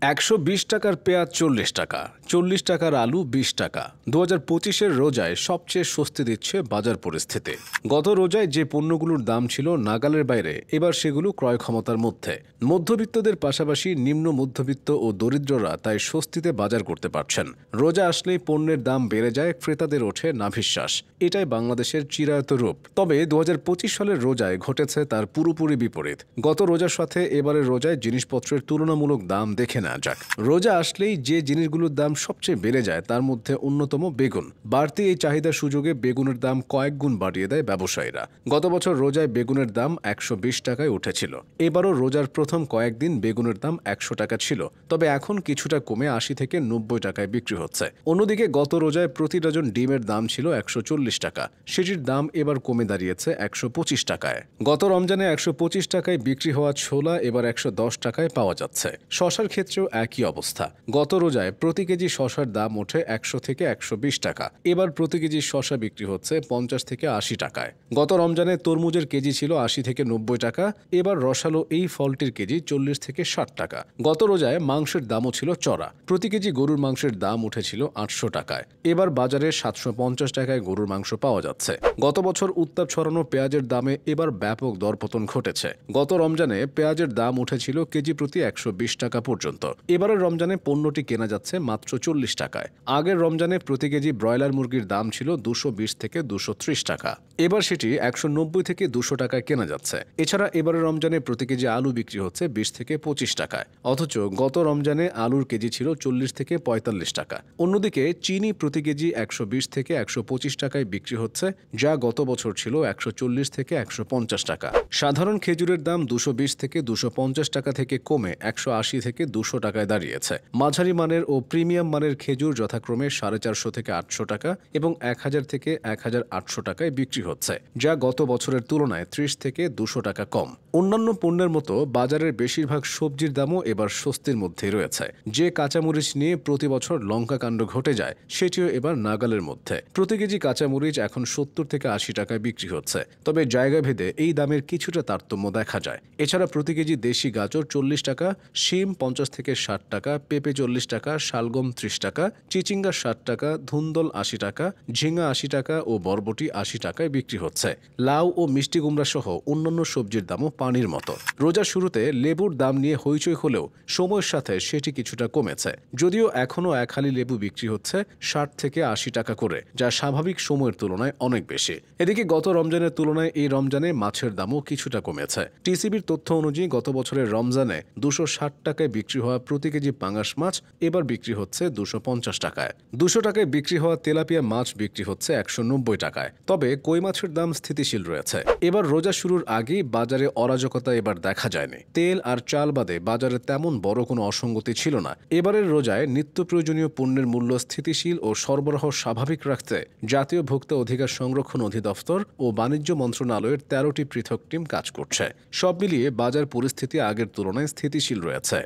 ১২০ টাকার পেঁয়াজ ৪০ টাকা, ৪০ টাকার আলু ২০ টাকা। ২০২৫-এর রোজায় সবচেয়ে স্বস্তি দিচ্ছে বাজার পরিস্থিতি। গত রোজায় যে পণ্যগুলোর দাম ছিল নাগালের বাইরে, এবার সেগুলো ক্রয় ক্ষমতার মধ্যে। মধ্যবিত্তদের পাশাপাশি নিম্ন মধ্যবিত্ত ও দরিদ্ররা তাই স্বস্তিতে বাজার করতে পারছেন। রোজা আসলেই পণ্যের দাম বেড়ে যায়, ক্রেতাদের ওঠে নাভিশ্বাস। এটাই বাংলাদেশের চিরায়ত রূপ। তবে ২০২৫ সালের রোজায় ঘটেছে তার পুরোপুরি বিপরীত। গত রোজার সাথে এবারের রোজায় জিনিসপত্রের তুলনামূলক দাম দেখে নেওয়া যাক। রোজা আসলেই যে জিনিসগুলোর দাম সবচেয়ে বেড়ে যায় তার মধ্যে অন্যতম বেগুন। বাড়তি এই চাহিদার সুযোগে বেগুনের দাম কয়েক গুণ বাড়িয়ে দেয় ব্যবসায়ীরা। গত বছর রোজায় বেগুনের দাম ১২০ টাকায় উঠেছিল। এবারও রোজার প্রথম কয়েকদিন বেগুনের দাম ১০০ টাকা ছিল, তবে এখন কিছুটা কমে ৮০ থেকে ৯০ টাকায় বিক্রি হচ্ছে। অন্যদিকে গত রোজায় প্রতি ডজন ডিমের দাম ছিল ১৪০ টাকা, সেটির দাম এবার কমে দাঁড়িয়েছে ১২৫ টাকায়। গত রমজানে ১২৫ টাকায় বিক্রি হওয়া ছোলা এবার ১১০ টাকায় পাওয়া যাচ্ছে। শশার ক্ষেত্রেও একই অবস্থা। গত রোজায় প্রতি কেজি শশার দাম ওঠে ১০০ থেকে ১২০ টাকা, এবার প্রতি কেজি শশা বিক্রি হচ্ছে ৫০ থেকে ৮০ টাকায়। গত রমজানে তরমুজের কেজি ছিল ৮০ থেকে ৯০ টাকা, এবার রসালো এই ফলটির কেজি ৪০ থেকে ৬০ টাকা। গত রোজায় মাংসের দামও ছিল চড়া। প্রতি কেজি গরুর মাংসের দাম উঠেছিল ৮০০ টাকায়, এবার বাজারে ৭৫০ টাকায় গরুর মাংস পাওয়া যাচ্ছে। গত বছর উত্তাপ ছড়ানো পেঁয়াজের দামে এবার ব্যাপক দরপতন ঘটেছে। গত রমজানে পেঁয়াজের দাম উঠেছিল কেজি প্রতি ১২০ টাকা পর্যন্ত, এবারের রমজানে পণ্যটি কেনা যাচ্ছে মাত্র ৪০ টাকায়। আগের রমজানে প্রতি কেজি ব্রয়লার মুরগির দাম ছিল ২২০ থেকে ২৩০ টাকা, এবার সেটি ১৯০ থেকে ২০০ টাকায় কেনা যাচ্ছে। এছাড়া এবারের রমজানে প্রতি কেজি আলু বিক্রি হচ্ছে ২০ থেকে ২৫ টাকায়, অথচ গত রমজানে আলুর কেজি ছিল ৪০ থেকে ৪৫ টাকা। অন্যদিকে চিনি প্রতি কেজি ১২০ থেকে ১২৫ টাকায় বিক্রি হচ্ছে, যা গত বছর ছিল ১৪০ থেকে ১৫০ টাকা। সাধারণ খেজুরের দাম ২২০ থেকে ২৫০ টাকা থেকে কমে ১৮০ থেকে ২০০ টাকায় দাঁড়িয়েছে। মাঝারি মানের ও প্রিমিয়াম মানের খেজুর যথাক্রমে ৪৫০ থেকে ৮০০ টাকা এবং ১০০০ থেকে ১৮০০ টাকায় বিক্রি হচ্ছে, যা গত বছরের তুলনায় ৩০ থেকে ২০০ টাকা কম। অন্যান্য পণ্যের মতো বাজারের বেশিরভাগ সবজির দামও এবার স্বস্তির মধ্যেই রয়েছে। যে কাঁচামরিচ নিয়ে প্রতি বছর লঙ্কা কাণ্ড ঘটে যায়, সেটিও এবার নাগালের মধ্যে। প্রতি কেজি কাঁচামরিচ এখন ৭০ থেকে ৮০ টাকায় বিক্রি হচ্ছে, তবে জায়গা ভেদে এই দামের কিছুটা তারতম্য দেখা যায়। এছাড়া প্রতি কেজি দেশি গাজর ৪০ টাকা, শিম ৫০ থেকে ৬০ টাকা, পেঁপে ৪০ টাকা, শালগম ৩০ টাকা, চিচিঙ্গা ৬০ টাকা, ধুন্দল ৮০ টাকা, ঝিঙা ৮০ টাকা ও বরবটি ৮০ টাকায় বিক্রি হচ্ছে। লাউ ও মিষ্টি কুমড়া সহ অন্যান্য সবজির দামও পানির মতো। রোজার শুরুতে লেবুর দাম নিয়ে হইচই হলেও সময়ের সাথে সেটি কিছুটা কমেছে, যদিও এখনও এক হালি লেবু বিক্রি হচ্ছে ৬০ থেকে ৮০ টাকা করে, যা স্বাভাবিক সময়ের তুলনায় অনেক বেশি। এদিকে গত রমজানের তুলনায় এই রমজানে মাছের দামও কিছুটা কমেছে। টিসিবির তথ্য অনুযায়ী গত বছরের রমজানে ২৬০ টাকায় বিক্রি হওয়া প্রতি কেজি পাঙ্গাস মাছ এবার বিক্রি হচ্ছে ২৫০ টাকায়। ২০০ টাকায় বিক্রি হওয়া তেলাপিয়া মাছ বিক্রি হচ্ছে ১৯০ টাকায়। তবে কই মাছের দাম স্থিতিশীল রয়েছে। এবার রোজা শুরুর আগেই বাজারে অরাজকতা এবার দেখা যায়নি। তেল আর চাল বাদে বাজারে তেমন বড় কোনো অসঙ্গতি ছিল না। এবারের রোজায় নিত্য প্রয়োজনীয় পণ্যের মূল্য স্থিতিশীল ও সরবরাহ স্বাভাবিক রাখতে জাতীয় ভোক্তা অধিকার সংরক্ষণ অধিদপ্তর ও বাণিজ্য মন্ত্রণালয়ের ১৩টি পৃথক টিম কাজ করছে। সব মিলিয়ে বাজার পরিস্থিতি আগের তুলনায় স্থিতিশীল রয়েছে।